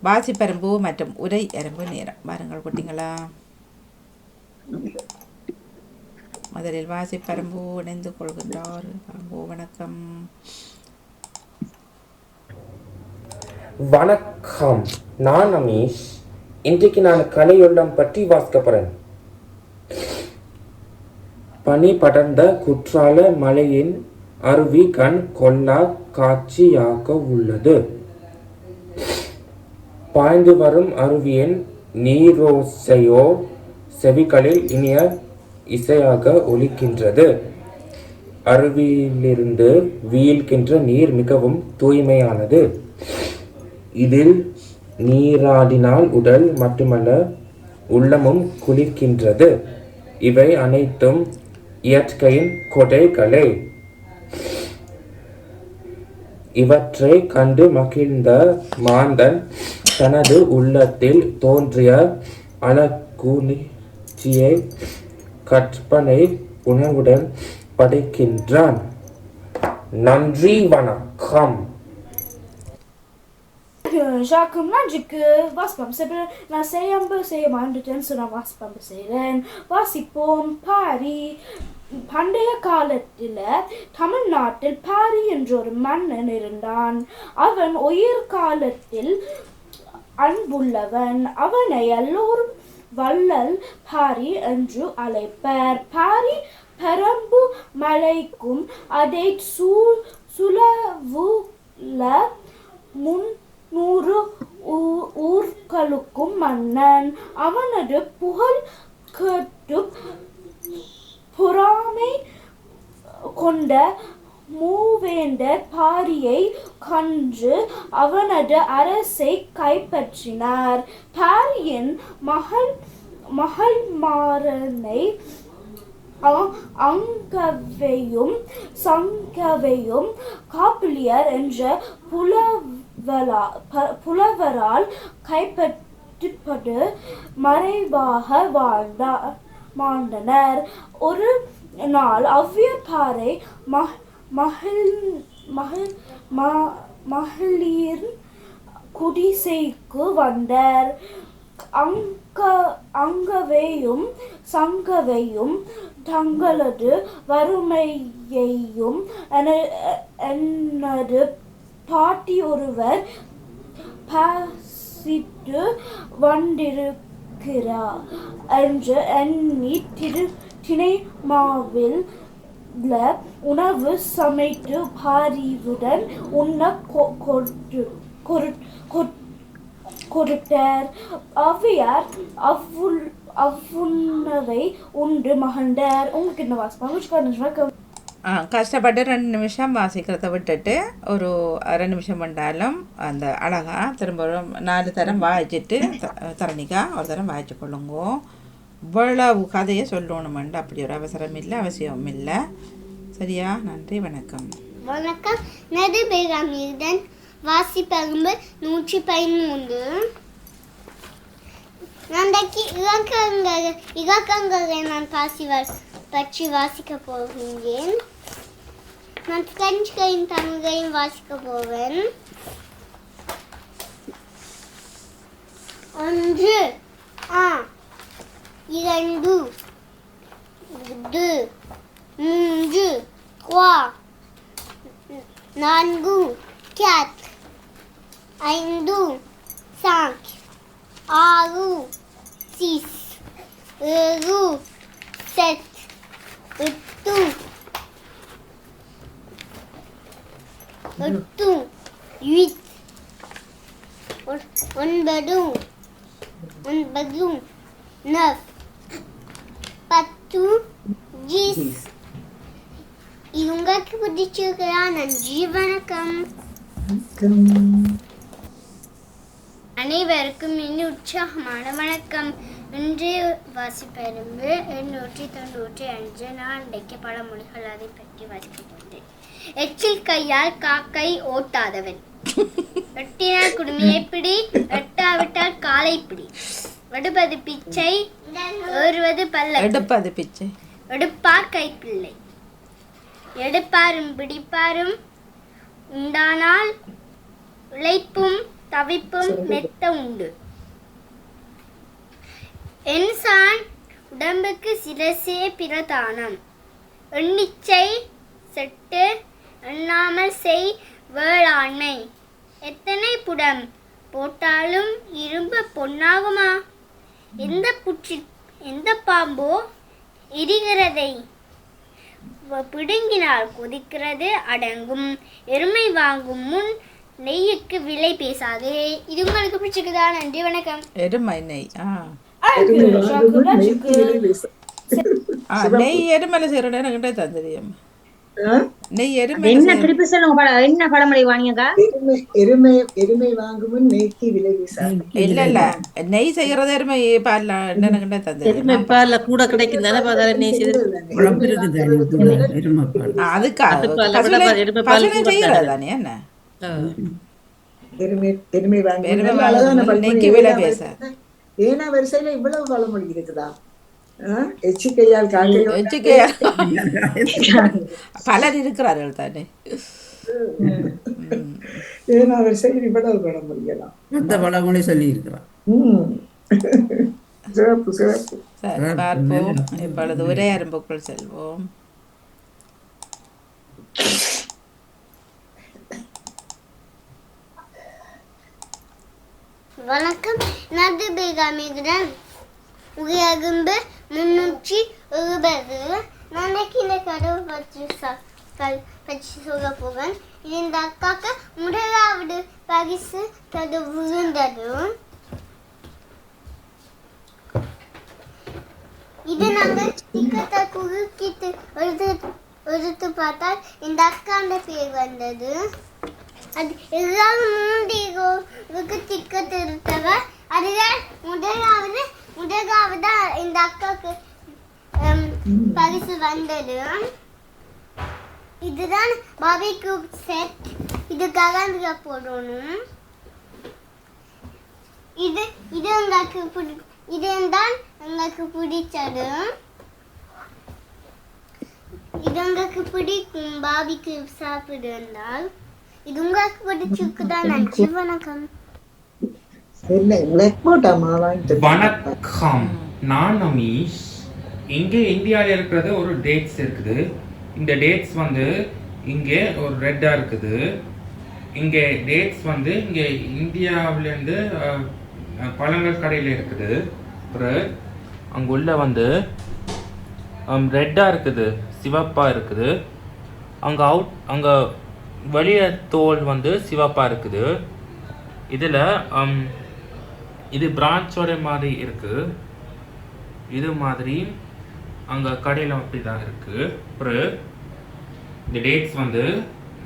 வாசிப்பரும்பு மற்றும் உரை எறும்பு நேரம். பாருங்கள் குட்டிங்களா. முதலில் வாசிப்பரும்பு இணைந்து கொள்கின்றார். பரம்பு வணக்கம். வணக்கம், நான் அமீஷ். இன்றைக்கு நான் கலையுள்ளம் பற்றி வாசிக்க போறேன். பனி படர்ந்த குற்றால மலையின் அருவி கண் கொள்ளா காட்சியாக உள்ளது. பாய்ந்து வரும் அருவியின் நீரோசையோ செவிகளில் இனிய இசையாக ஒலிக்கின்றது. அருவியிலிருந்து வீழ்கின்ற நீர் மிகவும் தூய்மையானது. இதில் நீராடினால் உடல் மட்டுமல்ல உள்ளமும் குளிர்கின்றது. இவை அனைத்தும் இயற்கையின் கொடைகளே. இவற்றை கண்டு மகிழ்ந்த மாந்தன் தனது உள்ளத்தில் தோன்றிய அழகுணர்ச்சியை கற்பனை உணர்வுடன் படைக்கின்றான். நன்றி, வணக்கம். Já cum magică vaspam நான் செய்ய மாட்டேன்னு சொன்ன வாசிப்பம்பு செய்கிறேன். வாசிப்போம். பாரி. பண்டைய காலத்தில் தமிழ்நாட்டில் பாரி என்ற ஒரு மன்னன் இருந்தான். அவன் உயிர் காலத்தில் அன்புள்ளவன். அவனை எல்லோரும் வள்ளல் பாரி என்று அழைப்பர். பாரி பரம்பு மலைக்கும் அதை சுழவுள்ள 300 ஊர்களுக்கும் மன்னன். அவனது புகழ் கேட்டு பொறாமை கொண்ட மூவேந்தர் பாரியை கன்று அவனது அரசை கைப்பற்றினார். பாரியின் மகள்மாரனை அங்கவையும் சங்கவையும் காப்பிலியர் என்ற புலவரால் கைப்பற்றப்பட்டு மறைவாக வாழ்ந்தனர். ஒரு நாள் அவ்வியப்பாறை மகளிர் குடிசைக்கு வந்தார். அங்கவையும் சங்கவையும் தங்களது வறுமையையும் எனது பாட்டி ஒருவர் பசித்து வந்திருக்கிறார் என்று எண்ணி திணைமாவில் உணவு சமைத்து பாரியுடன் உண்ண கொடுத்தார். அவ்வையார் அவ்வுணவை உண்டு மகிழ்ந்தார். உங்களுக்கு என்ன வாசிப்பாங்க? கஷ்டப்பட்டு 2 நிமிஷம் வாசிக்கிறத விட்டுட்டு ஒரு 2 நிமிஷம் பண்ணாலும் அந்த அழகாக திரும்ப 4 தரம் வாய்ச்சிட்டு தரணிக்கா ஒரு தரம் வாய்ச்சி கொள்ளுங்கோ. இவ்வளவு கதையை சொல்லணுமெண்டு அப்படி ஒரு அவசரம் இல்லை, அவசியம் இல்லை. சரியா? நன்றி, வணக்கம். வணக்கம். நது பேகாமியுடன் வாசிப்பரும்பு 113. நாளைக்கு இலக்கங்களை நான் பற்றி வாசிக்க போகின்றேன். நான் பிரெஞ்சுகையும் தமிழையும் வாசிக்க போவேன். 1 2 2 3 4 4 4 5 5 6 6 7 7 8 8 8 9 9 9 10 10. இது உங்களுக்கு பிடிச்சிருக்கிறா? நன்றி, வணக்கம். அனைவருக்கும் இனி உற்சாகமான வணக்கம். இன்றைய வாசிப்பரும்பு 895. நான் இன்றைக்கு பல மொழிகள் அதை பற்றி வாசிக்கின்றேன். எச்சில் கையால் காக்கை ஓட்டாதவன், வெட்டினால் குடுமையை பிடி, வெட்டாவிட்டால் காலை பிடி, எடுப்பது பிச்சை, ஏறுவது பல்ல, எடுப்பது பிச்சை, எடுப்பார் கைப்பிள்ளை, எடுப்பாரும் பிடிப்பாரும் உண்டானால் உழைப்பும் தவிப்பும் மெத்த உண்டு. என்சான் உடம்புக்கு சிரசே பிரதானம். எண்ணிச்சை செட்டு எண்ணாமல் செய் வேளாண்மை. எத்தனை புடம் போட்டாலும் இரும்பு பொன்னாகுமா? எந்த பாம்போ எரிகிறதை பிடுங்கினால் கொதிக்கிறது அடங்கும். எருமை வாங்கும் முன் நெய்யுக்கு விலை பேசாதே. இது உங்களுக்கு பிடிச்சிருக்குதா? நன்றி, வணக்கம். எருமை நெய் Shaku, நெய் எருமையில செய்யறோட எனக்கிட்ட தந்திரியம். நெய் எருமை என்ன திருப்பி சொல்லுங்க, என்ன பழமொழி வாங்கியக்கா? எருமை வாங்குமுன் நெய்க்கு விலை வீசாது. இல்ல நெய் செய்யறது எருமை பால்ல எனக்கிட்ட தந்திரியம். பால்ல கூட கிடைக்கும் தானே பாதாள நெய் செய்து குழம்பு இருக்குது எருமைப்பால். அதுக்காக பசுனை செய்யறது தானே என்ன எருமை வாங்கி நெய்க்கு விலை பேசாது. ஏனா வரிசையில இவ்வளவு பழமொழி இருக்குதா? எச்சிக்கையால் பலர் இருக்கிறார்கள் தானே. ஏனா வரிசையில் இவ்வளவு பழமொழியலாம் அந்த பழமொழி சொல்லி இருக்கிறான். சிறப்பு சிறப்பு. சரி, பார்ப்போம். இப்பொழுது ஒரே அரும்புக்குள் செல்வோம். வணக்கம். நது பேகாமிகிறன் உயர்கும்பு 370. நாளைக்கு இந்த கடவுள் பற்றி சொல்ல போவேன். இது இந்த அக்காக்கு முதலாவது பரிசு விழுந்தது. இது நாங்கள் டிக்கெட்டை குறுக்கிட்டு எடுத்து பார்த்தால் இந்த அக்காண்ட பேர் வந்தது. அது எல்லாரும் 3 டிக்கெட் எடுத்தவர். அதுதான் முதலாவது இந்த அக்காவுக்கு பரிசு வந்தது. இதுதான் பாபிக்யூ செட். இது கலந்துக போடணும். இது இதுதான் எங்களுக்கு பிடிச்சது. இது உங்களுக்கு பிடிக்கும் பாபிக்யூ சாப்பிடுந்தால். இது உங்களுக்கு பிடிச்சிருக்குதா? நன்றி, வணக்கம். வணக்கம், நான் அமீஷ். இங்கே இந்தியாவில் இருக்கிறது ஒரு டேட்ஸ் இருக்குது. இந்த டேட்ஸ் வந்து இங்கே ஒரு ரெட்டாக இருக்குது. இங்கே டேட்ஸ் வந்து இங்கே இந்தியாவிலேருந்து பழங்கள் கடையில் இருக்குது. அப்புறம் அங்குள்ள வந்து ரெட்டாக இருக்குது, சிவப்பாக இருக்குது. அங்கே வெளியே தோல் வந்து சிவப்பாக இருக்குது. இதில் இது பிரான்ச்சோட மாதிரி இருக்குது. இது மாதிரி அங்கே கடையில் அப்படி தான் இருக்குது. அப்புறம் இந்த டேட்ஸ் வந்து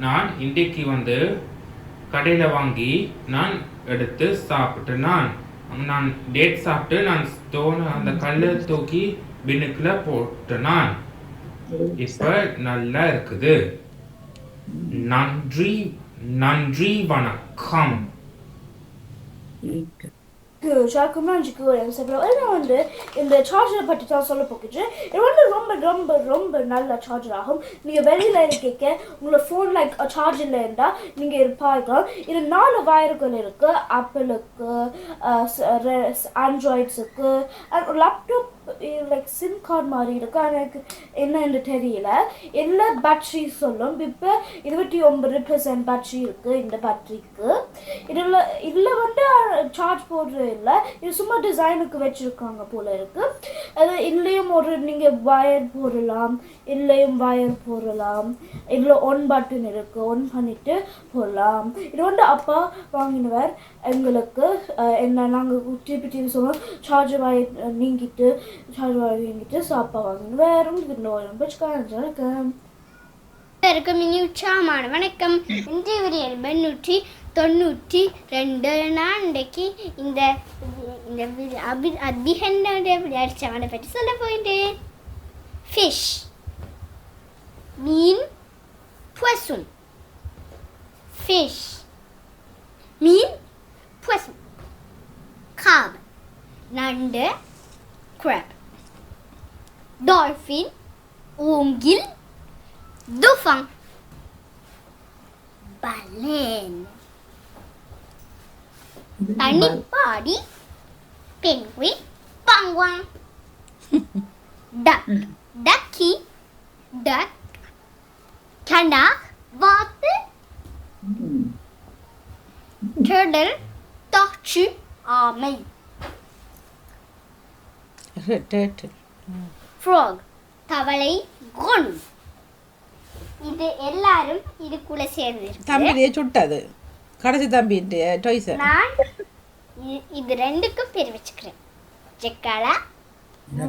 நான் இன்றைக்கு வந்து கடையில் வாங்கி நான் எடுத்து சாப்பிட்டு நான் டேட் சாப்பிட்டு நான் அந்த கல்லை தூக்கி பின்னுக்குள்ள போட்டு நான் இப்போ நல்லா இருக்குது. நன்றி, வணக்கம். Shaku, வந்து இந்த சார்ஜரை பற்றி தான் சொல்ல போகிறேன். இது வந்து ரொம்ப ரொம்ப ரொம்ப நல்ல சார்ஜர் ஆகும். நீங்கள் வெளியில் இருக்க உங்களை ஃபோனில் சார்ஜ் இல்லை இருந்தால் நீங்கள் இது பார்க்கலாம். இது 4 வயர்கள் இருக்குது. ஆப்பிளுக்கு, ஆண்ட்ராய்ட்ஸுக்கு, லேப்டாப் லைக் சிம் கார்டு மாதிரி இருக்குது. எனக்கு என்னன்னு தெரியல. எல்லா பேட்ரி சொல்லும். இப்போ 29% பேட்ரி இருக்குது இந்த பேட்ரிக்கு. இதில் வந்து சார்ஜ் போடுற இல்லை. இது சும்மா டிசைனுக்கு வச்சுருக்காங்க போல இருக்குது. அது இல்லையும் நீங்கள் வயர் போடலாம், இல்லையும் வயர் போடலாம். இதில் ஒன் பட்டன் இருக்குது, ஒன் பண்ணிவிட்டு போடலாம். இது வந்து அப்பா வாங்கினவர் எங்களுக்கு. என்ன நாங்கள் திருப்பி சொல்லுவோம் சார்ஜர் வயர் நீங்கிட்டு அப்பா வாங்கினவர். உங்களுக்கு இனி உற்சாகமான வணக்கம். இன்றைய விரியல் 192. நான் இன்றைக்கு இந்த அபிஹன்னோட விளையாட்டு சாமானை பற்றி சொல்ல போகின்றேன். ஃபிஷ், மீன், poisson. ஃபிஷ், மீன், poisson. crab, நண்டு, crab. dolphin, ஓங்கில், dauphin. baleine, தனிப்பாடி பெங்குயின் பங்குவான் டக் டக்கி டக் கண்டா வாத்து டர்டில் தாச்சு ஆமை turtle. ஃப்ராக் தவளை குன் இது எல்லாரும் இதுக்குள்ள சேர்ந்து தம்பியே சுட்டது கடைசி தம்பி டொய்ஸ் நான் இது ரெண்டுக்கும் பேர் வச்சுக்கிறேன் ஜெக்காலா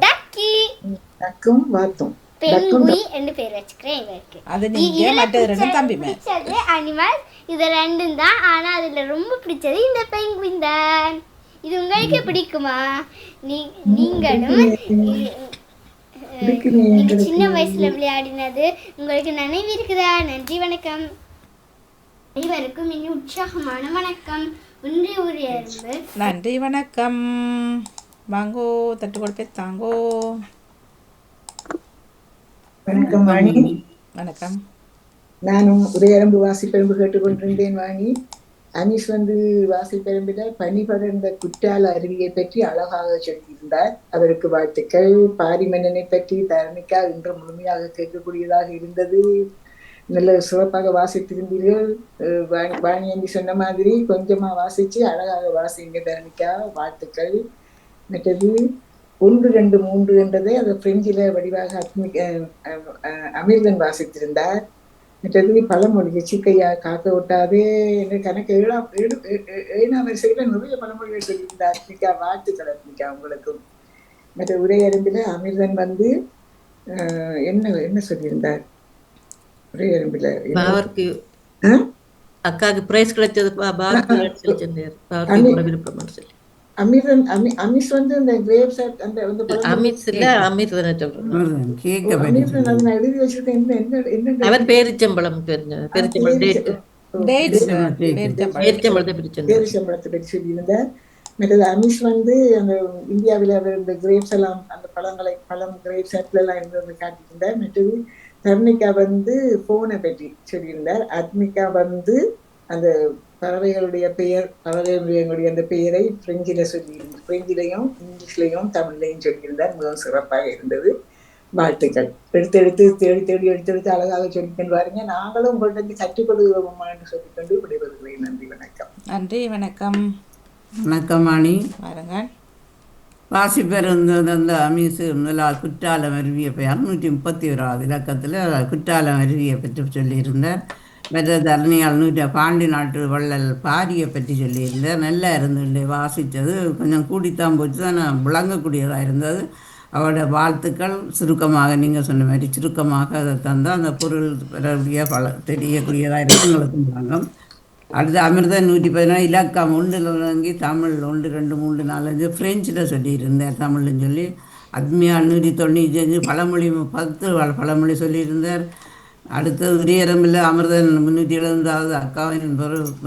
டக்கி டக்கும் வாத்தும் பெங்குயின் என்று பேர் வச்சுக்கிறேன் இவருக்கு அது நீங்க மற்ற ரெண்டு தம்பிமே பிடிச்சது அனிமல் இது ரெண்டும் தான் ஆனா அதுல ரொம்ப பிடிச்சது இந்த பெங்குயின் தான் இது உங்களுக்கு பிடிக்குமா நீங்களும் நீங்க சின்ன வயசுல விளையாடினது உங்களுக்கு நினைவு இருக்குதா நன்றி வணக்கம் அனைவருக்கும் இனி உற்சாகமான வணக்கம் ஒன்று ஒரு எறும்பு நன்றி வணக்கம் வாங்கோ தட்டு கொடுப்பே தாங்கோ வணக்கம் வாணி. வணக்கம். நானும் உதயரம்பு வாசிப்பெரும்பு கேட்டுக்கொண்டிருந்தேன் வாணி. அனீஸ் வாசிப்பெரும்பில பனி படர்ந்த குற்றால அருவியை பற்றி அழகாக சொல்லியிருந்தார். அவருக்கு வாழ்த்துக்கள். பாரி மன்னனை பற்றி தரணிக்கா இன்று முழுமையாக கேட்கக்கூடியதாக இருந்தது. நல்ல சிறப்பாக வாசித்திருந்தீர்கள். வாணி என்று சொன்ன மாதிரி கொஞ்சமா வாசிச்சு அழகாக வாசிங்க தரணிக்கா, வாழ்த்துக்கள். மற்றது 1 2 3 என்றதை அதை பிரெஞ்சில வடிவாக அமிர்தன் வாசித்திருந்தார். மற்றது பழமொழி சிக்கையா காக்க விட்டாதே என்று கணக்கு 7ஆம் வரிசையில நிறைய பழமொழிகள் சொல்லியிருந்தார். அத்மிகா, வாழ்த்துக்கள் அத்மிகா உங்களுக்கும். மற்ற உரையரம்பில அமிர்தன் என்ன சொல்லியிருந்தார் உரையரம்பில? அக்காவுக்கு பிரைஸ் கிடைச்சது அமிர்தன் அமிஸ் இந்த கிரேப்ஸ் அந்த அமித் இல்ல அமிர்தன் சொல்றேன். அமிர்தன் அதை எழுதி வச்சிருக்கேன். என்ன அவர் பேரிச்சம்பழம் பேரிச்சம்பழத்தை பற்றி சொல்லியிருந்தார். மற்றது அமிஸ் அந்த இந்தியாவில் இந்த கிரேப்ஸ் எல்லாம் அந்த பழம் கிரேப்ஸ் ஆப்பிள் எல்லாம் இருந்து காட்டியிருந்தார். மற்றது தர்ணிகா போனை பற்றி சொல்லியிருந்தார். அத்மிகா அந்த பறவைகளுடைய பெயர் பறவைகளுடைய அந்த பெயரை பிரெஞ்சிலையும் இங்கிலீஷ்லையும் தமிழ்லையும் சொல்லியிருந்தார். மிகவும் சிறப்பாக இருந்தது. வாழ்த்துக்கள். எடுத்து அழகாக சொல்லிக்கொண்டு வாருங்க. நாங்களும் உங்கள்கிட்ட கற்றுக்கொள்கிறோமா என்று சொல்லிக்கொண்டு விடைபெறுகிறேன். நன்றி வணக்கம். நன்றி வணக்கம். வணக்கம் வாணி. பாருங்கள் வாசிப்பர் அந்த அமீசு குற்றாலம் அருவியை 631 இலக்கத்தில் குற்றாலம் அருவியை பற்றி சொல்லியிருந்தார். மற்ற தரணியால் பாண்டி நாட்டு வள்ளல் பாரியை பற்றி சொல்லியிருந்தார். நல்லா இருந்தது, வாசித்தது கொஞ்சம் கூடித்தான் போச்சு தான் விளங்கக்கூடியதாக இருந்தது. அவரோட வாழ்த்துக்கள் சுருக்கமாக நீங்கள் சொன்ன மாதிரி சுருக்கமாக அதை தந்தால் அந்த பொருள் பெறக்கூடிய தெரியக்கூடியதாக இருந்து எங்களுக்கு வழங்கும். அடுத்து அமிர்தம் 114 இலக்கம் 1 தொடங்கி தமிழ் 1 2 3 4 5 ஃப்ரெஞ்சில் சொல்லியிருந்தார். தமிழ்னு சொல்லி அத்மியால் 195 பழமொழி 10 பழமொழி சொல்லியிருந்தார். அடுத்தது உரியரம்பில் அமிர்தன் 370 அக்காவின்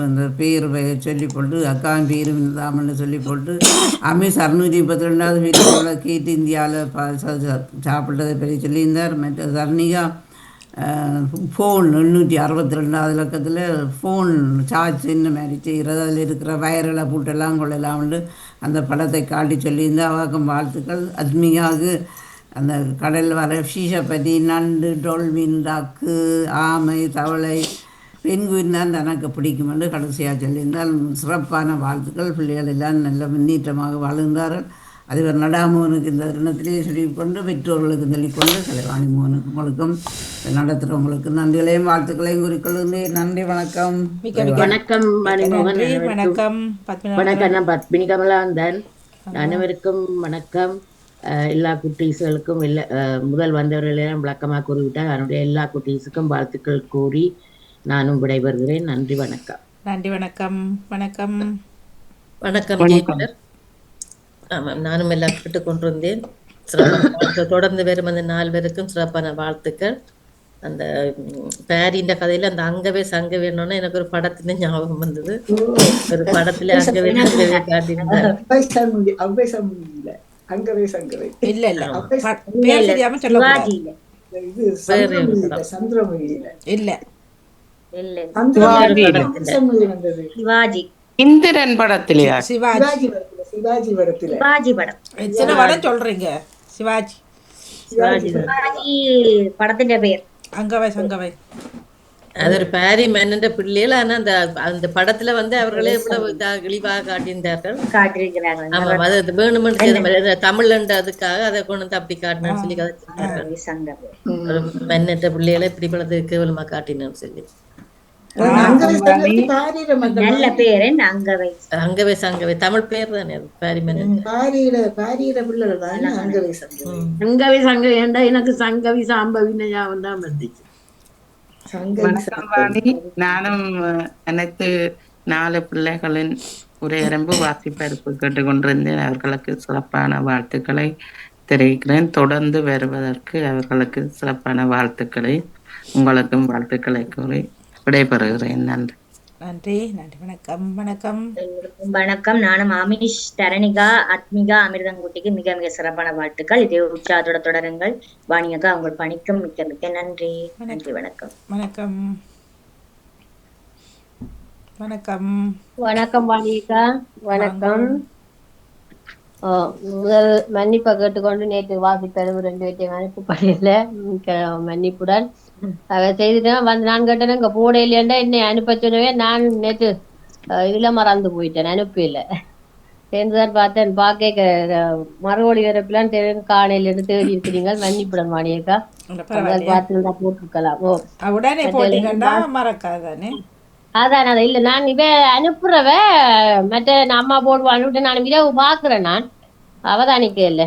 அந்த பேர் சொல்லி போட்டு அக்காவின் பேரும் இல்லாமல்னு சொல்லி போட்டு அமீஸ் 632வது வீட்டில் கேட்டு இந்தியாவில் சாப்பிட்டதை பற்றி சொல்லியிருந்தார். மற்ற தர்ணிகா ஃபோன் 862வது இலக்கத்தில் ஃபோன் சார்ஜ் என்ன மாதிரி செய்கிறது, அதில் இருக்கிற வயரில் பூட்டெல்லாம் கொள்ளலாம்னு அந்த படத்தை காட்டி சொல்லியிருந்தால் அவருக்கும் வாழ்த்துக்கள். அத்மிகாவுக்கு அந்த கடல் வர ஃபிஷை பற்றி நண்டு, டொல்மின், டாக்கு, ஆமை, தவளை, பெண்குயின் தான் தனக்கு பிடிக்குமென்று கடைசியாக சொல்லியிருந்தால் சிறப்பான வாழ்த்துக்கள். பிள்ளைகள் எல்லாம் நல்ல முன்னேற்றமாக வாழ்ந்தார்கள். அதிபர் நடாமோகனுக்கு இந்த தருணத்திலேயே சொல்லிக்கொண்டு பெற்றோர்களுக்கு சொல்லிக்கொண்டு கலைவாணி மோகனுக்கு உங்களுக்கும் நடத்துகிறவங்களுக்கு நன்றிகளையும் வாழ்த்துக்களையும் குறிக்கொள்கிறேன். நன்றி வணக்கம். வணக்கம் வாணிமோகன். வணக்கம். வணக்கம். நான் பத்மினி கமலாந்தன். அனைவருக்கும் வணக்கம். எல்லா குட்டீஸ்களுக்கும் முதல் வந்தவர்களெல்லாம் விளக்கமாக கூறிவிட்டால் அதனுடைய எல்லா குட்டீஸுக்கும் வாழ்த்துக்கள் கூறி நானும் விடைபெறுகிறேன். நன்றி வணக்கம். நன்றி வணக்கம். வணக்கம். வணக்கம். ஆமாம், நானும் எல்லாம் கேட்டுக்கொண்டிருந்தேன். சிறப்பான தொடர்ந்து வரும் அந்த 4 பேருக்கும் சிறப்பான வாழ்த்துக்கள். அந்த பேரின்ற கதையில அந்த அங்கவே சங்கவேணும்னா எனக்கு ஒரு படத்துல ஞாபகம் வந்தது. ஒரு படத்துல அங்கவே காட்டியிருந்தார். இல்ல இல்ல பேர் தெரியாம சொல்லக்கூடாது. இல்ல இல்ல சிவாஜி இந்திரன் படத்திலேயா? சிவாஜி. சிவாஜி படத்துல சிவாஜி படம். எத்தனை படம் சொல்றீங்க? சிவாஜி. சிவாஜி படத்தின் பேர் அங்கவை சங்கவை. அது ஒரு பாரி மன்னன் பிள்ளைகள். ஆனா அந்த அந்த படத்துல வந்து அவர்களே இவ்வளவு இழிவாக காட்டியிருந்தார்கள். காட்டிருக்கிறாங்க. ஆமா, அது வேணுமென்று செய்த மாதிரி தமிழ்ன்ற அதுக்காக அதை கொண்டு வந்து அப்படி காட்டினு சொல்லி கதை சங்கவை. ஒரு மன்னற்ற பிள்ளைகளை இப்படி படத்தை கேவலமா காட்டினு சொல்லி நல்ல பேரு அங்கவை. அங்கவே சங்கவை தமிழ் பேர் தானே அது. பாரி மன்னன் சங்கவி சங்கவி ஏண்டா எனக்கு சங்கவி சாம்பவின்னு ஞாபகம் தான் வந்துச்சு. வணக்கம் வாணி. நானும் அனைத்து 4 பிள்ளைகளின் உரையரம்பு வாசிப்பருப்பு கேட்டுக்கொண்டிருந்தேன். அவர்களுக்கு சிறப்பான வாழ்த்துக்களை தெரிவிக்கிறேன். தொடர்ந்து வருவதற்கு அவர்களுக்கு சிறப்பான வாழ்த்துக்களை, உங்களுக்கும் வாழ்த்துக்களை கூறி விடைபெறுகிறேன். நன்றி. நன்றி நன்றி. வணக்கம் வணக்கம் வணக்கம். நானும் அமிஷ், தரணிகா, ஆத்மிகா, அமிர்தங்குட்டிக்கு மிக மிக சிறப்பான வாழ்த்துக்கள். இதே உற்சாகத்தோட தொடருங்கள். வாணியக்கா, உங்கள் பணிக்கும் மிக்க மிக்க நன்றி. நன்றி. வணக்கம் வணக்கம் வணக்கம் வணக்கம் வாணியக்கா. வணக்கம். முதல் மன்னிப்பை கேட்டுக்கொண்டு நேற்று வாசிப்பெரும் 2 பேர்த்தையும் அனுப்பு பணியில மன்னிப்புடன் அதை செய்துட்டேன். வந்து நான் கேட்டேன் இங்க போட இல்லையாண்டா என்னை அனுப்ப சொன்னவே நான் நேற்று இதுல மறந்து போயிட்டேன், அனுப்பல. சேர்ந்துதான் பார்த்தேன். பார்க்க மறுபடி வரப்பிலான் தெரியும் காணையில தேடி இருக்கிறீங்க. மன்னிப்புடன் வாணியக்கா. பார்த்துருந்தா போட்டிருக்கலாம். உடனே போட்டீங்கன்னா மறக்காதானே. அதான் இல்ல நான் இவ அனுப்புறவ மற்ற அம்மா போடுவான்னு நான் இரவு பாக்குறேன். நான் அவதானிக்க இல்ல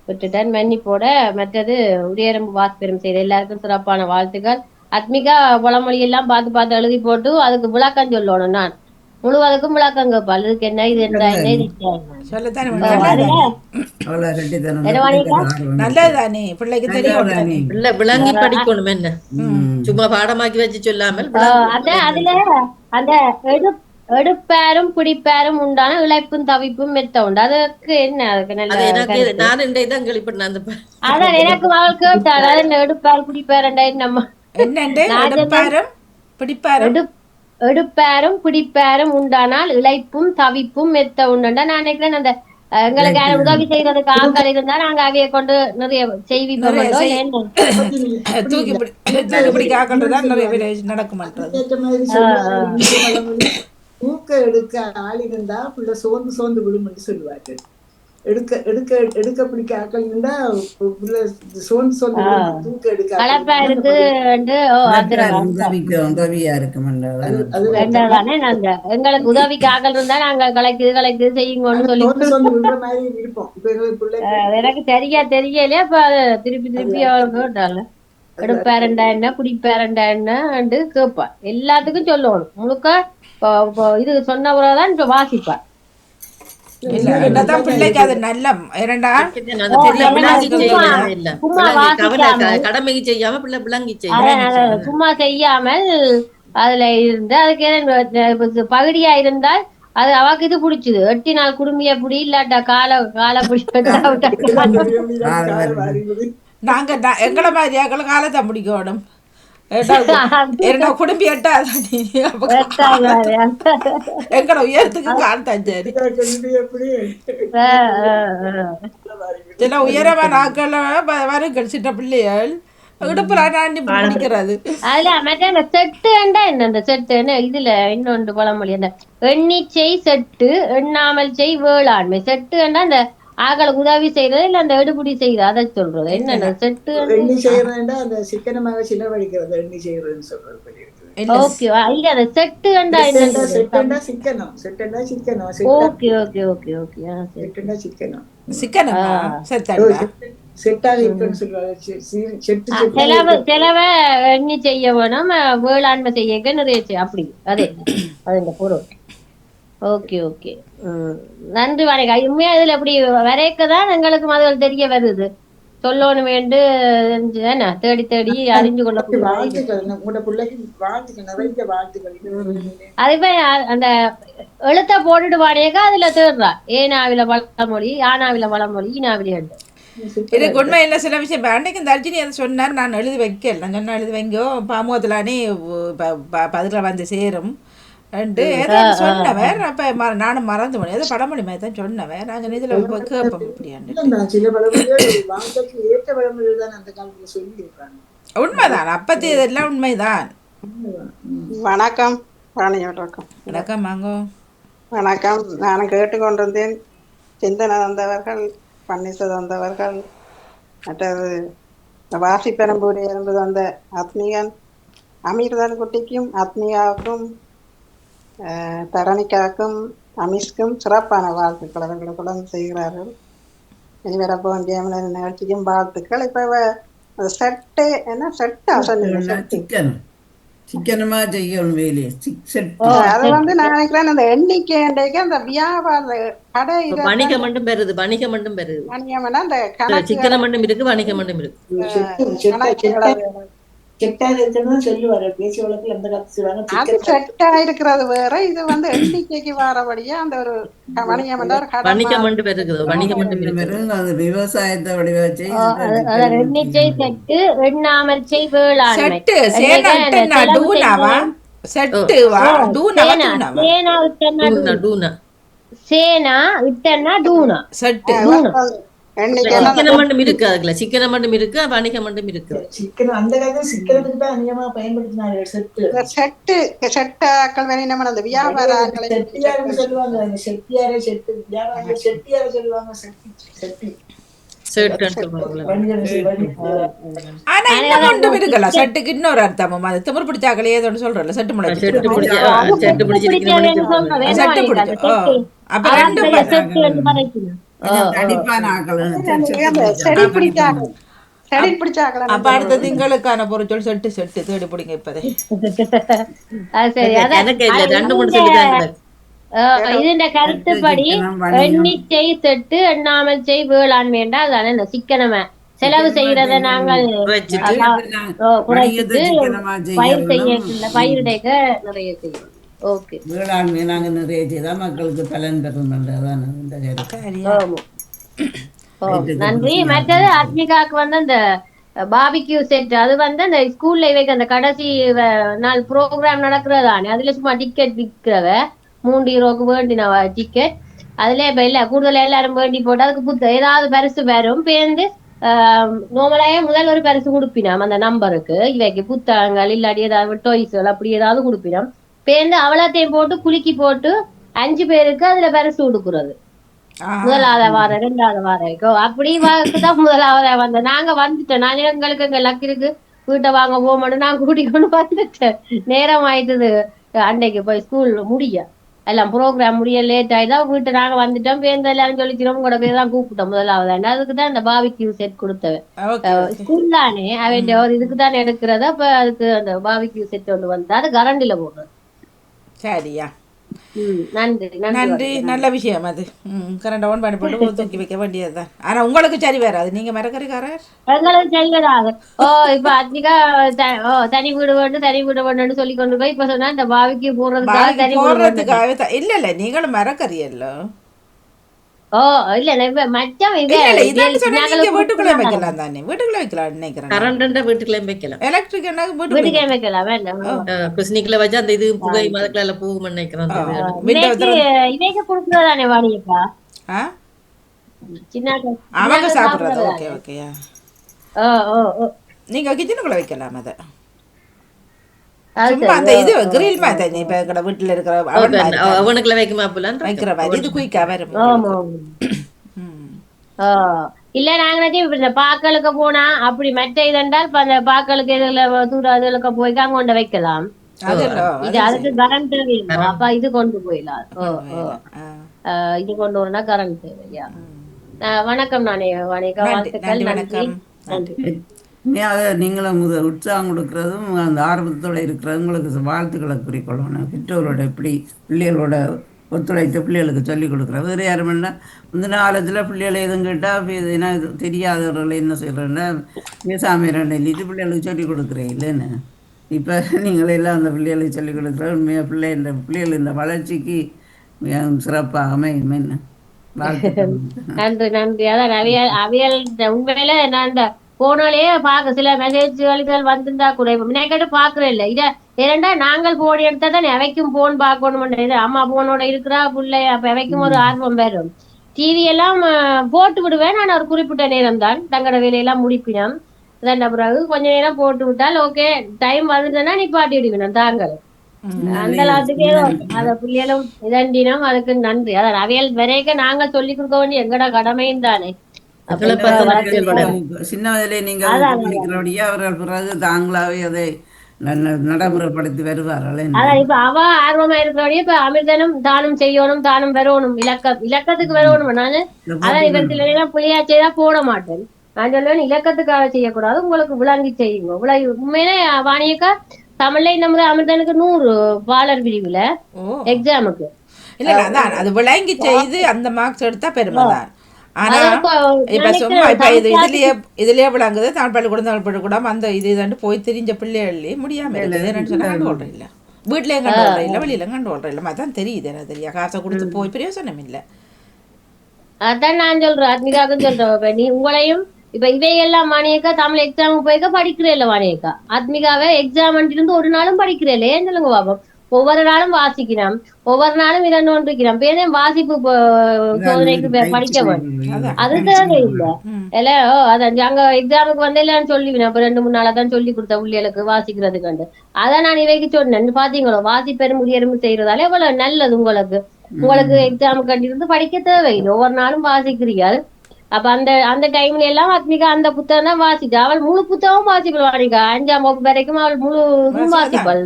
விட்டுட்டேன். மன்னிப்போட மற்றது உடையரம்பு வாசிப்பெரும் செய்த எல்லாருக்கும் சிறப்பான வாழ்த்துக்கள். ஆத்மிகா பழமொழி எல்லாம் பார்த்து பார்த்து எழுதி போட்டு அதுக்கு விளக்கம் சொல்லணும். நான் முழுவதுக்கும் விளக்கம் கேட்பாள். இதுக்கு என்ன இது என்ன நல்லதுதானே, பிள்ளைக்கு தெரியும். விளங்கி படிக்கணும். என்ன சும்மா பாடமாக்கி வச்சு சொல்லாமல் அதுல அந்த எடுப்பாரும் குடிப்பாரும் உண்டான இழைப்பும் தவிப்பும் மெத்த உண்டு. அதுக்கு என்ன அதுக்கு அதான் எனக்கு அவள் கேட்டாள். எடுப்பாரு குடிப்பாருண்டா என்னம்மா எடுப்பாரும் குடிப்பாரும் உண்டானால் இழைப்பும் தவிப்பும் மெத்த உண்டுண்டா. நான் நினைக்கிறேன் அந்த எங்களுக்கு உதவி செய்யறதுக்கு ஆட்கள் இருந்தா நாங்க அவைய கொண்டு நிறைய செய்விப்போம். ஊக்க எடுக்க ஆள் இருந்தா புள்ள சோர்ந்து சோர்ந்து விழும்னு சொல்லுவாரு. எடுக்க எடுக்க எடுக்க பிடிக்க ஆக்கள் இருந்தா சோர்ந்து சோர்ந்து தூக்க எடுக்க உதவியா இருக்கும். எங்களுக்கு உதவிக்கு ஆக்கள் இருந்தா நாங்க கலைக்கு செய்யுங்கன்னு சொல்லி இருப்போம். இப்ப எங்களுக்கு பிள்ளை எனக்கு தெரியலையே. அப்ப திருப்பி திருப்பி அவளுக்கு கேட்டாங்க எடுப்பாரண்டா என்ன குடிப்பாரண்டா என்ன கேட்பா. எல்லாத்துக்கும் சொல்லணும். முழுக்க இது சொன்ன பிறகுதான் இப்ப வாசிப்பா. பிள்ளைக்கு அது நல்ல கடமைக்கு செய்யாம பிள்ளை விளங்கி சும்மா செய்யாமல் அதுல இருந்து அதுக்கு பகுதியா இருந்தால் அது அவாக்கு இது பிடிச்சது. 8 நாள் குடும்பிய பிடி இல்லாட்டா கால பிடிச்ச நாங்க எங்களை மாதிரி காலத்தை முடிக்கணும். குடும்பி எங்களை உயரத்துக்கு காலத்தாச்சாரி சில உயரமான ஆக்கள் வரும் சின்ன பிள்ளைகள் இதுல இன்னொன்று பழமொழி அந்த எண்ணிச்சை செட்டு எண்ணாமல் செய் வேளாண்மை. செட்டு அந்த ஆக்களுக்கு உதவி செய்யறது இல்ல அந்த எடுபடி செய்யறது அதை சொல்றது. என்ன செட்டு எண்ணி செய்யறதுன்னா அந்த சிக்கனமாக சிலவழிக்கிறது எண்ணி செய்யறதுன்னு சொல்றது. ஓகேவா இல்ல அந்த செட்டு செட்டுன்னா சிக்கனம். செட்டுன்னா சிக்கனம். ஓகே ஓகே ஓகே ஓகே செட்டுன்னா சிக்கனம். செலவை எண்ணி செய்ய வேணும், வேளாண்மை செய்ய நிறைய அப்படி அதே அது இந்த பொருள். ஓகே ஓகே நன்றி வணக்கா. உண்மையா இதுல எப்படி வரைக்கதான் எங்களுக்கு முதல் தெரிய வருது. சொல்லணும் வேண்டு தேடி தேடி அறிஞ்சு கொள்ள அதுவே அந்த எழுத்த போட்டுட்டு வாடியக்கா அதுல தேடுறா. ஏனாவில பழமொழி, ஆனாவில பழமொழி, ஈனாவில இதுக்கு உண்மை இல்லை. சில விஷயம் அன்னைக்கு இந்த அர்ஜுனி அதை சொன்னார். நான் எழுதி வைக்கல. நான் சொன்ன எழுதி வைங்கோ பாமுகத்திலானே பதில வந்து சேரும். ரெண்டு ஏதோ சொன்னவர் அப்ப நானும் மறந்து போனேன். ஏதோ படமொழி மாதிரி தான் சொன்னவர். நாங்கள் இதில் கேட்போம் இப்படியாண்டு. சில பழமொழிகள் வாழ்க்கைக்கு ஏற்ற பழமொழிகள் தான் அந்த காலத்துல சொல்லி இருக்காங்க. உண்மைதான், அப்பத்தி இதெல்லாம் உண்மைதான். வணக்கம் ராணி. வணக்கம். வணக்கம் வாங்கோ. வணக்கம். நான் கேட்டுக்கொண்டிருந்தேன். சிந்தனை தந்தவர்கள், பன்னிசை தந்தவர்கள், மற்றது வாசிப்பெரும்பூரை இருந்து வந்த ஆத்மீகன் அமீர்தான் குட்டிக்கும் ஆத்மீகாவுக்கும் தரணிக்காவுக்கும் அமிஷ்க்கும் சிறப்பான வாழ்த்துக்கள் அவர்களுக்குடன் செய்கிறார்கள். இனி வரப்போ வேண்டிய நிகழ்ச்சிக்கும் வாழ்த்துக்கள். இப்ப செட்டு என்ன செட்டா சொன்னீங்க? சிக்கனமா செய்யணும் வேலையை. அது வந்து நான் நினைக்கிறேன் அந்த எண்ணிக்கை அந்த வியாபார கடை வணிகம் மட்டும் பெறுது, வணிகம் மட்டும் பெறுது. வணிகம் அந்த கடை சிக்கனம் மட்டும் இருக்கு, வணிகம் மட்டும் இருக்கு. இருக்கிறது வேற, இது வந்து எண்ணிக்கைக்கு வாரபடியா அந்த ஒரு வணிகம் வணிகம் மட்டும் பெருகுது, வணிகம் மட்டும் இருக்கு. விவசாயத்தை வடிவச்சு எண்ணிக்கை செட்டு எண்ணாமல் செய்வேளாண்மை செட்டு சேனா இட்டனா டூனாவா செட்டுவா டூனாவா சேனா இட்டனா டூனா செட்டு சிக்கனம் மட்டும் இருக்கு, அதுல சிக்கனம் மட்டும் இருக்கு, வணிகம் மட்டும் இருக்கு. சிக்கனம் அந்த காலத்துல சிக்கனத்துக்கு தான் அதிகமா பயன்படுத்தினாங்க. செட்டாக்கள் வேணும் அந்த வியாபார செட்டியாரு சொல்லுவாங்க, செட்டியாரே செட்டு வியாபாரம் செட்டியாரை சொல்லுவாங்க. செட்டி ஆனா இன்னும் ஒன்றும் இருக்குல்ல செட்டுக்கு இன்னொரு அர்த்தமும். அது திமிர் பிடிச்சாக்களே ஏதோ சொல்றல செட்டு முடிச்சு செட்டு பிடிச்சு அப்ப ரெண்டு அப்ப அடுத்த திங்களுக்கான பொருட்கள் செட்டு செட்டு தேடி பிடிங்க. இப்பதே ഇതിന്റെ കരുത്തുപടി എണ്ണിച്ചை செட்டு எண்ணாமல் செய் வேளாண்மை என்றால் அதான சிக்கனமா செலவு செய்யறத நாங்கள் குறைச்சிட்டு பயிர் செய்ய பயிரிடைக்க நிறைய செய்யணும். ஓகே, வேளாண்மை நாங்க நிறைய செய்தா மக்களுக்கு பலன் பெறும். நன்றி. மற்றது ஆத்மிகாவுக்கு வந்து அந்த பாபிக்யூ செட் அது வந்து அந்த ஸ்கூல்ல இவைக்கு அந்த கடைசி நாள் ப்ரோக்ராம் நடக்கிறதானே அதுல சும்மா டிக்கெட் விற்கிறவ €3 வேண்டினவ டிக்கெட். அதுல இப்ப இல்ல கூடுதலா எல்லாரும் வேண்டி போட்டு அதுக்கு ஏதாவது பரிசு வரும். பேருந்து நோமலாயே முதல் ஒரு பரிசு கொடுப்பினோம் அந்த நம்பருக்கு. இவைக்கு புத்தகங்கள் இல்லாட்டி ஏதாவது டொய்ஸ்கள் அப்படி ஏதாவது கொடுப்பினோம். பேருந்து அவளத்தையும் போட்டு குலுக்கி போட்டு 5 பேருக்கு அதுல பரிசு கொடுக்குறது. முதலாவது வாரம் 2வது வாரம் அப்படி தான் முதலாவது வந்த நாங்க வந்துட்டோம். நான் எங்களுக்கு எங்க லக்கிருக்கு வீட்டை வாங்க போகமாட்டோம். நான் கூட்டிக் கொண்டு வந்துட்டேன். நேரம் ஆயிட்டது. அன்னைக்கு போய் ஸ்கூல் முடிய எல்லாம் ப்ரோக்ராம் முடிய லேட் ஆயிதான் வீட்டை நாங்க வந்துட்டோம். பேருந்து எல்லாரும் சொல்லிக்கிறோம் கூட பேர் தான் கூப்பிட்டோம் முதலாவது. அதுக்குதான் இந்த பாபிக்யூ செட் கொடுத்தவன் ஸ்கூல் தானே அவன் ஒரு இதுக்கு தான் எடுக்கிறது. அப்ப அதுக்கு அந்த பாபிக்யூ செட் ஒன்று வந்து அது கரண்டில போடுறது. சரியா, நன்றி நன்றி. நல்ல விஷயம் அது. கரண்ட் ஆன் பண்ணி போட்டு தூக்கி வைக்க வேண்டியதுதான். ஆனா உங்களுக்கு சரி வராது, நீங்க மரக்கறிக்காரர். எங்களுக்கு சரி வராது. இப்ப அதிகா தனி வீடு வேண்டுன்னு சொல்லி கொண்டு போய் இப்ப சொன்னா இந்த பாவிக்கு போடுறதுக்காக இல்ல இல்ல நீங்களும் மரக்கறி இல்ல. இல்ல மச்சம் வீட்டுக்குள்ள வைக்கலாம் தானே, வீட்டுக்குள்ள வைக்கலாம் நினைக்கிறேன். கரண்ட் வீட்டுக்குள்ள வைக்கலாம், எலக்ட்ரிக் வீட்டுக்குள்ள வைக்கலாம். வேண்டாம் குஸ்னிக்குள்ள வச்சா அந்த இது புகை மதக்கல போகும் நினைக்கிறேன். இவைக்கு கொடுக்குறதானே வாணியப்பா சின்ன அவங்க சாப்பிடுறது. ஓகே ஓகேயா, நீங்க கிச்சனுக்குள்ள வைக்கலாம். அத சும்மா அந்த இது கிரில் மாதிரி இப்ப எங்கட வீட்டுல இருக்கிற அவனுக்குள்ள வைக்கிற மாதிரி இது குயிக்கா வரும். இல்ல நாங்க இந்த பாக்களுக்கு போனா அப்படி மற்ற இதென்றால் அந்த பாக்களுக்கு இதுல தூராதுகளுக்கு போய் கொண்டு வைக்கலாம். இது அதுக்கு கரண்ட் தேவையா? அப்ப இது கொண்டு போயிடலாம். இது கொண்டு வரனா கரண்ட் தேவையா? வணக்கம். நானே வணக்கம், வாழ்த்துக்கள். நன்றி நன்றி. நீங்களும் உற்சாகம் கொடுக்கறதும் அந்த ஆர்வத்தோடு இருக்கிறது உங்களுக்கு வாழ்த்துக்களை குறிக்கொள்ளணும். பெற்றோரோட இப்படி பிள்ளைகளோட ஒத்துழைத்து பிள்ளைகளுக்கு சொல்லிக் கொடுக்குறது. வேறு யாருமென்னா முந்தின காலத்தில் பிள்ளைகளை எதுவும் கேட்டால் ஏன்னா தெரியாதவர்களை என்ன செய்கிறேன்னா பேசாமல் இது பிள்ளைகளுக்கு சொல்லிக் கொடுக்குறேன் இல்லைன்னு. இப்போ நீங்களெல்லாம் அந்த பிள்ளைகளுக்கு சொல்லிக் கொடுக்குற உண்மையாக பிள்ளைகள் இந்த வளர்ச்சிக்கு சிறப்பாக அமையும். நன்றி நன்றி. அதான் அவியல் உண்மையில நான் போனாலே பார்க்க சில மெசேஜ்கள் வந்திருந்தா கூட இப்ப கேட்டு பாக்குறேன் இல்ல இத ஏனண்டா நாங்கள் போன் எடுத்தா தான் எவைக்கும் போன் பார்க்கணும் இது அம்மா போனோட இருக்கிறா பிள்ளை அப்ப எவைக்கும் ஒரு ஆர்வம் வரும். டிவி எல்லாம் போட்டு விடுவேன். நான் ஒரு குறிப்பிட்ட நேரம் தான் தங்கட வேலையெல்லாம் முடிப்பினோம். அதன் பிறகு கொஞ்ச நேரம் போட்டு விட்டால் ஓகே டைம் வந்துட்டேன்னா நிப்பாட்டி விடுவேன் தாங்கள் அந்த எல்லாத்துக்கே அத பிள்ளைகளும் இதண்டினோம். அதுக்கு நன்றி. அதான் அவையல் வரைக்கும் நாங்கள் சொல்லி கொடுக்க வேண்டிய எங்கட கடமையும் தானே. சின்ன வயதிலே நீங்கள் இருக்கிறபடியே அவர்கள் பிறகு தாங்களாவே அதை நடைமுறைப்படுத்தி வருவார்கள். அதான் இப்ப அவ ஆர்வமா இருக்கிறபடியே இப்ப அமிர்தனும் தானும் செய்யணும் தானும் வரணும் இலக்கத்துக்கு வரணும். நானு அதான் இவர் சில நேரம் பிள்ளையாச்சேதான் போட மாட்டேன். நான் சொல்லுவேன் இலக்கத்துக்காக செய்யக்கூடாது உங்களுக்கு விளங்கி செய்யுங்க. இவ்வளவு உண்மையிலே வாணியக்கா தமிழ்ல இந்த முறை அமிர்தனுக்கு 100 பாலர் பிரிவுல எக்ஸாமுக்கு இல்ல அதான் அது விளங்கி செய்து அந்த மார்க்ஸ் எடுத்தா பெருமைதான். ஆனா இப்ப சும்மா இப்ப இதுலயே விளங்குது தமிழ் பள்ளிக்கூடம் தமிழ் பள்ளிக்கூடம் அந்த இது போய் தெரிஞ்ச பிள்ளைகளே முடியாம இருக்குது. என்னன்னு சொன்னா கண்டு ஓடுற இல்ல வீட்லயும் கண்டு ஓடுற இல்ல வெளியில கண்டு ஓடுற இல்ல அதான் தெரியுது. எனக்கு தெரியா காசை கொடுத்து போய் பிரயோசனம் இல்ல. அதான் நான் சொல்றேன் ஆத்மிகாக்கும் சொல்றேன். நீ உங்களையும் இப்ப இவையெல்லாம் வாணியக்கா தமிழ் எக்ஸாமுக்கு போய்க்க படிக்கிறே இல்ல வாணியக்கா ஆத்மிகாவே எக்ஸாம் இருந்து ஒரு நாளும் படிக்கிறே இல்ல. ஏன் சொல்லுங்க பாப்போம். ஒவ்வொரு நாளும் வாசிக்கிறோம் ஒவ்வொரு நாளும் இதன்னு ஒன்றிக்கிறோம் பேரும் வாசிப்பு சோதனைக்கு படிக்க வேணும். அது தேவை இல்ல இல்ல அதான் அங்க எக்ஸாமுக்கு வந்தேன்னு சொல்லிவினேன். அப்ப 2-3 நாளா தான் சொல்லி கொடுத்த பிள்ளைகளுக்கு வாசிக்கிறதுக்கு. அதான் நான் இவைக்கு சொன்னேன். பாத்தீங்களோ வாசிப்பெரும் முடியரும் செய்யறதால எவ்வளவு நல்லது உங்களுக்கு எக்ஸாமுக்கு கண்டிருந்து படிக்க தேவையில்லை. ஒவ்வொரு நாளும் வாசிக்கிறீர்கள். அப்ப அந்த டைம்ல எல்லாம் ஆத்மிகா அந்த புத்தகம் தான் வாசிச்சா. அவள் முழு புத்தகம் வாசிப்பாள் வாணிகா. 5ஆம் வகுப்பு வரைக்கும் அவள் முழு வாசிப்பாள்.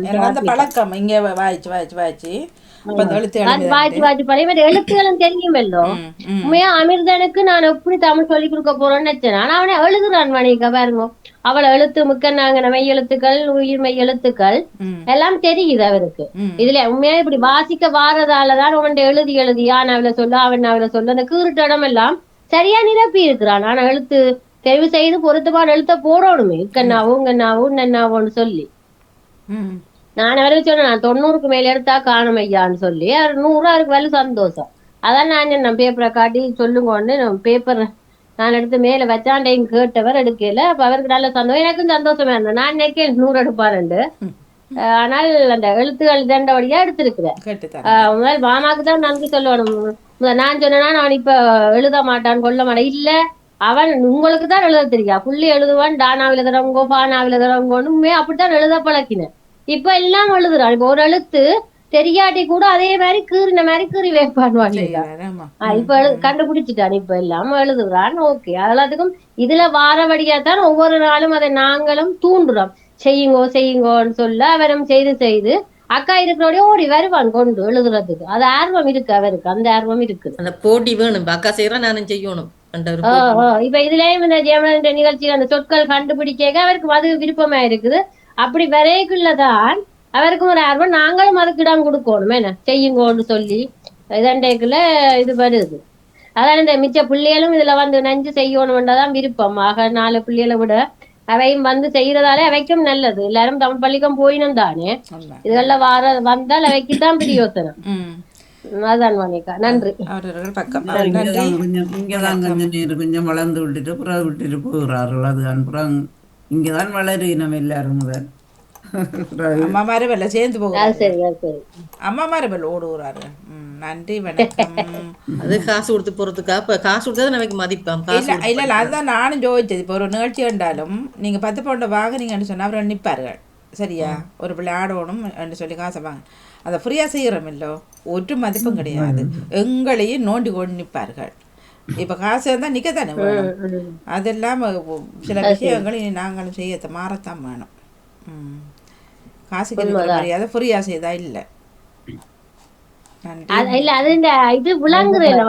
பழக்கம் இங்க வாய்ச்சு எழுத்துகளும் தெரியுமல்லோ. உண்மையா அமிர்தனுக்கு நான் எப்படி தமிழ் சொல்லி கொடுக்க போறேன்னு நினைச்சேன். ஆனா அவனை எழுதுறான் வாணிகா பாருங்க. அவளை எழுத்து முக்கன்னாங்க மெய் எழுத்துக்கள் உயிர்மெய் எழுத்துக்கள் எல்லாம் தெரியுது அவருக்கு. இதுல உண்மையா இப்படி வாசிக்க வாரதாலதான் அவன் எழுதி ஆனாவில சொல்ல அவனாவில சொல்ல அந்த கீறுட்டடம் எல்லாம் சரியா நிரப்பி இருக்கிறான். ஆனா எழுத்து தெரிவு செய்து பொருத்தமான எழுத்த போடணுமே இக்கன்னாவும் சொல்லி நான் அவருக்கு சொன்னேன். நான் 90க்கு மேல எடுத்தா காணும் ஐயான்னு சொல்லி 100 அவருக்கு வேலை சந்தோஷம். அதான் நான் பேப்பரை காட்டி சொல்லுங்கன்னு பேப்பர் நான் எடுத்து மேல வச்சாண்டையும் கேட்டவர் எடுக்கல. அப்ப அவருக்கு நல்ல சந்தோஷம் எனக்கும் சந்தோஷமா இருந்தேன். நான் நினைக்கிறேன் 100 எடுப்பாருண்டு. ஆனால் அந்த எழுத்துக்கள் தண்டபடியா எடுத்திருக்கிறேன். முதல் மாமாக்கு தான் நன்றி சொல்லணும். நான் சொன்னேன்னா நான் இப்ப எழுத மாட்டான் கொல்ல மாட்டேன் இல்ல அவன் உங்களுக்கு தான் எழுத தெரியா புள்ளி எழுதுவான் டானாவில தரவங்கோ பானாவில தரவங்கோன்னு அப்படித்தான் எழுத பழக்கினேன். இப்ப எல்லாம் எழுதுறான். இப்ப ஒரு எழுத்து தெரியாட்டி கூட அதே மாதிரி கீறின மாதிரி கீறி வைப்பான். இப்ப கண்டுபிடிச்சிட்டான். இப்ப எல்லாம் எழுதுறான். ஓகே எல்லாத்துக்கும் இதுல வாரவடியாத்தான் ஒவ்வொரு நாளும் அதை நாங்களும் தூண்டுறோம். செய்யுங்கோன்னு சொல்ல அவரும் செய்து அக்கா இருக்கிறோட ஓடி வருவான் கொண்டு எழுதுறதுக்கு. அது ஆர்வம் இருக்கு அவருக்கு. அந்த ஆர்வம் இருக்கு. அந்த போட்டி வேணும். அக்கா செய்யறா நானும் செய்யணும். இப்ப இதுலயும் இந்த ஜெயமலன் நிகழ்ச்சியில அந்த சொற்கள் கண்டுபிடிக்க அவருக்கு அது விருப்பமா இருக்குது. அப்படி வரைக்குள்ளதான் அவருக்கும் ஒரு ஆர்வம். நாங்களும் அதுக்கு இடம் கொடுக்கணும். என்ன செய்யுங்கோன்னு சொல்லி இதண்டைக்குள்ள இது வருது. அதான் இந்த மிச்ச பிள்ளைகளும் இதுல நஞ்சு செய்யணும்ன்றதான் விருப்பம். ஆக 4 பிள்ளைகளை விட அவையும் செய்யறதாலே அவைக்கும் நல்லது. எல்லாரும் தமிழ் பள்ளிக்கும் போயினும் தானே இதெல்லாம் வந்தால் அவைக்குத்தான் பிரயோசனம். அதான் வாணிகா நன்றி. இங்கதான் கொஞ்சம் வளர்ந்து விட்டுட்டு புறம் விட்டுட்டு போகிறார்கள். அதுதான் அப்புறம் இங்கதான் வளரினம் எல்லாரும் முதல் அம்மா மாரபல்ல சேர்ந்து போகிறாரு. அம்மா மாரபல் ஓடுகிறாரு. நன்றி வணக்கம். அது காசு கொடுத்து போறதுக்கா இப்ப காசு கொடுத்தா நமக்கு மதிப்பாம். இல்ல அதுதான் நானும் ஜோதிச்சது. இப்போ ஒரு நிகழ்ச்சி கண்டாலும் நீங்க 10 பவுண்ட் வாங்குறீங்கன்னு சொன்னா அவர் நிற்பார்கள். சரியா ஒரு பிள்ளை ஆடணும் என்று சொல்லி காசை வாங்க அதை ஃப்ரீயா செய்யறோம் இல்லோ ஒரு மதிப்பும் கிடையாது. எங்களையும் நோண்டி கொண்டு நிற்பார்கள். இப்ப காசு இருந்தா நிக்கத்தானே வேணும். அதெல்லாம் சில விஷயங்களையும் நாங்களும் செய்ய மாறத்தான் வேணும். காசுக்கு மரியாதை ஃப்ரீயா செய்தா இல்ல. இல்ல அது இந்த இது விளங்குறேன்.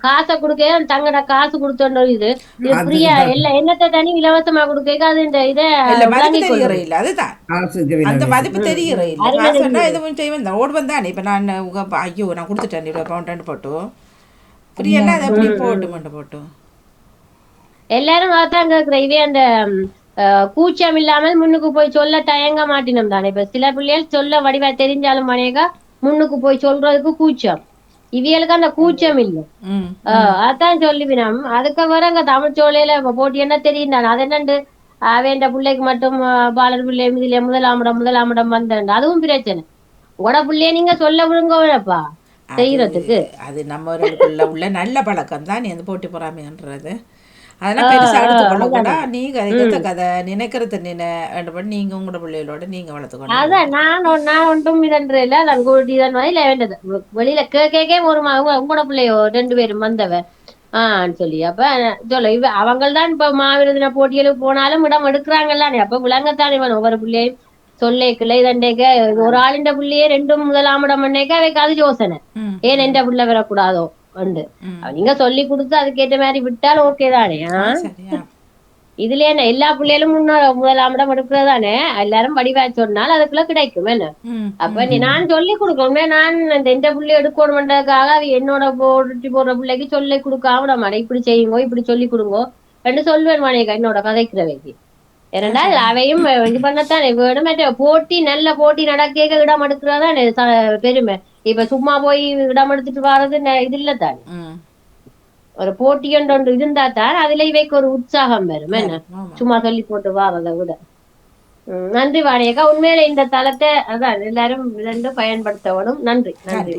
காசை கொடுக்க தங்கட காசு கொடுத்தோம். இது ஃப்ரீயா இல்ல என்னத்த தனி இலவசமா கொடுக்க அது இந்த இதை தெரிகிற இல்ல. அதுதான் அந்த மதிப்பு தெரிகிற இல்ல. காசுன்னா எதுவும் செய்வேன் ஓடு வந்தானே. இப்ப நான் ஐயோ நான் கொடுத்துட்டேன் 20 பவுண்ட் போட்டு ஃப்ரீயா அதை எப்படி போட்டு எல்லாரும் அதான் கேக்குற. இதே அந்த கூச்சம் இல்லாமல் முன்னுக்கு போய் சொல்ல தயங்க மாட்டினோம் தானே. இப்ப சில பிள்ளைகள் சொல்ல வடிவா தெரிஞ்சாலும் மனையக்கா முன்னுக்கு போய் சொல்றதுக்கு கூச்சம். இவியலுக்கு அந்த கூச்சம் இல்லை. ம் அதான் சொல்லிவினம். அதுக்கு வரங்க தமிழ் சோலையில போட்டி என்ன தெரியும் தானே, அது என்னண்டு வேண்ட பிள்ளைக்கு மட்டும் பாலர் பிள்ளை இதுல முதலாமிடம் வந்தேன், அதுவும் பிரச்சனை. உங்களோட பிள்ளைய நீங்க சொல்ல விடுங்கப்பா செய்யறதுக்கு. அது நம்மளுக்குள்ள உள்ள நல்ல பழக்கம் தான் நீ போட்டி பொறாமைன்றது. அதெல்லாம் பெருசாக எடுத்துக்கொள்ள கூட நீங்க கதை நினைக்கிறது நீங்க உங்களோட பிள்ளைகளோட நீங்க வளர்த்துக்கணும். அதான் நான் ஒன்றும் இதன்றில்ல நான் கூட்டி தான் இல்லை வேண்டது வெளியில கேக்கே ஒரு உங்களோட பிள்ளையோ 2 பேரும் வந்தவ சொல்லி அப்ப சொல்ல அவங்கள்தான் இப்ப மாவீரதின போட்டியலுக்கு போனாலும் இடம் எடுக்கிறாங்கல்லானே. அப்ப விளங்கத்தானே ஒவ்வொரு பிள்ளையும் சொல்லேக்குள்ள இதண்டேக்க ஒரு ஆளிண்ட பிள்ளையே 2 முதலாம் இடம் பண்ணேக்க அவைக்கு அது யோசனை, ஏன் எந்த பிள்ளை வரக்கூடாதோ உண்டு. நீங்க சொல்லி கொடுத்து அதுக்கேற்ற மாதிரி விட்டாலும் ஓகே தானே. இதுல என்ன எல்லா பிள்ளைகளும் முதலாம் இடம் எடுக்கிறதானே, எல்லாரும் வடிவா சொன்னால் அதுக்குள்ள கிடைக்கும் என்ன. அப்ப நான் சொல்லி கொடுக்கணும், நான் எந்த பிள்ளை எடுக்கணும்ன்றதுக்காக என்னோட போடுற பிள்ளைக்கு சொல்லி கொடுக்காம விட மாட்டேன். இப்படி செய்யுங்கோ இப்படி சொல்லி கொடுங்கோ என்று சொல்லுவேன் மானேக்கா என்னோட கதைக்கிறவைக்கு. ஏனென்றால் அவையும் இது பண்ணத்தானே வேணும். போட்டி நல்ல போட்டி நடக்க இடம் எடுக்கிறதானே பெருமை. இப்ப சும்மா போய் இடம் எடுத்துட்டு வர்றது இது இல்லத்தானே. ஒரு போட்டி ஒன்று இருந்தா தான் அதுல இவைக்கு ஒரு உற்சாகம் வரும் என்ன, சும்மா சொல்லி போட்டு வாரதை விட. நன்றி வாணியக்கா, உண்மையில இந்த தளத்தை அதான் எல்லாரும் 2 பயன்படுத்தணும். நன்றி நன்றி.